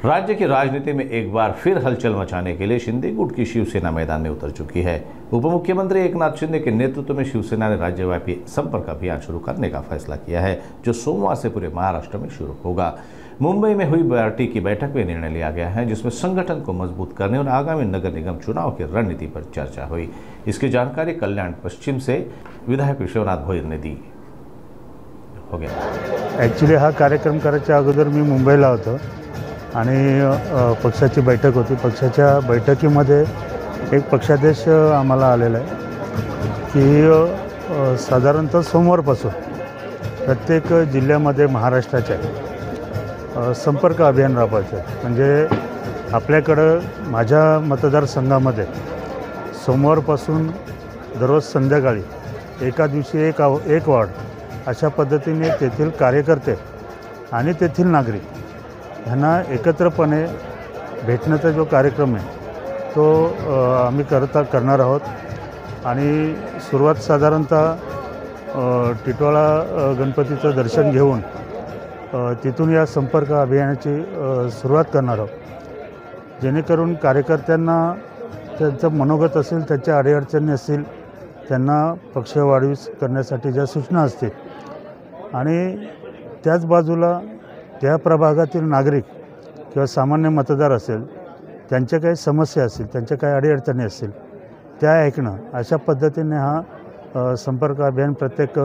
राज्य की राजनीति में एक बार फिर हलचल मचाने के लिए शिंदे गुट की शिवसेना मैदान में उतर चुकी है। उप मुख्यमंत्री एकनाथ शिंदे के नेतृत्व में शिवसेना ने राज्यव्यापी संपर्क अभियान शुरू करने का फैसला किया है, जो सोमवार से पूरे महाराष्ट्र में शुरू होगा। मुंबई में हुई पार्टी की बैठक में निर्णय लिया गया है, जिसमें संगठन को मजबूत करने और आगामी नगर निगम चुनाव की रणनीति पर चर्चा हुई। इसकी जानकारी कल्याण पश्चिम से विधायक विश्वनाथ भोईर ने दी। हो गया ॲक्च्युली हा कार्यक्रम करायच्या अगोदर मी मुंबईला होतो आणि पक्षाची बैठक होती। पक्षाच्या बैठकीमध्ये एक पक्षादेश आम्हाला आलेला आहे की साधारणतः सोमवारपासून प्रत्येक जिल्ह्यामध्ये महाराष्ट्राच्या संपर्क अभियान राबवायचं आहे। म्हणजे आपल्याकडं माझ्या मतदारसंघामध्ये सोमवारपासून दररोज संध्याकाळी एका दिवशी एक वार्ड अशा पद्धतीने तेथील कार्यकर्ते आणि तेथील नागरिक ह्यांना एकत्रपणे भेटण्याचा जो कार्यक्रम आहे तो आम्ही करणार आहोत। आणि सुरुवात साधारणतः टिटवाळा गणपतीचं दर्शन घेऊन तिथून या संपर्क अभियानाची सुरुवात करणार आहोत, जेणेकरून कार्यकर्त्यांना त्यांचं मनोगत असेल, त्याच्या अडीअडचणी असतील, त्यांना पक्ष वाढीस करण्यासाठी ज्या सूचना असतील आणि त्याच बाजूला त्या प्रभागातील नागरिक किंवा सामान्य मतदार असेल, त्यांच्या काही समस्या असतील, त्यांच्या काही अडीअडचणी असतील, त्या ऐकणं, अशा पद्धतीने हा संपर्क अभियान प्रत्येक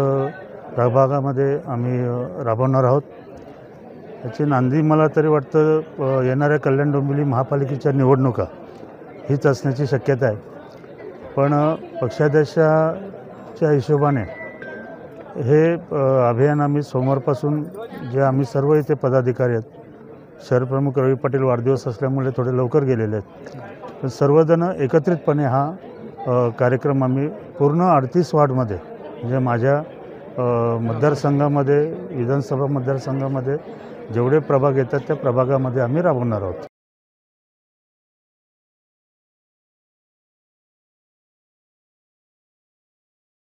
प्रभागामध्ये आम्ही राबवणार आहोत। याची नांदी मला तरी वाटतं येणाऱ्या कल्याण डोंबिवली महापालिकेच्या निवडणुका हीच असण्याची शक्यता आहे। पण पक्षाध्यक्षाच्या हिशोबाने हे अभियान आम्ही सोमवारपासून जे आम्ही सर्व इथे पदाधिकारी आहेत, शहरप्रमुख रवी पाटील वाढदिवस असल्यामुळे थोडे लवकर गेलेले आहेत, पण सर्वजण एकत्रितपणे हा कार्यक्रम आम्ही पूर्ण 38 वार्डमध्ये, म्हणजे माझ्या मतदारसंघामध्ये, विधानसभा मतदारसंघामध्ये जेवढे प्रभाग येतात त्या प्रभागामध्ये आम्ही राबवणार आहोत।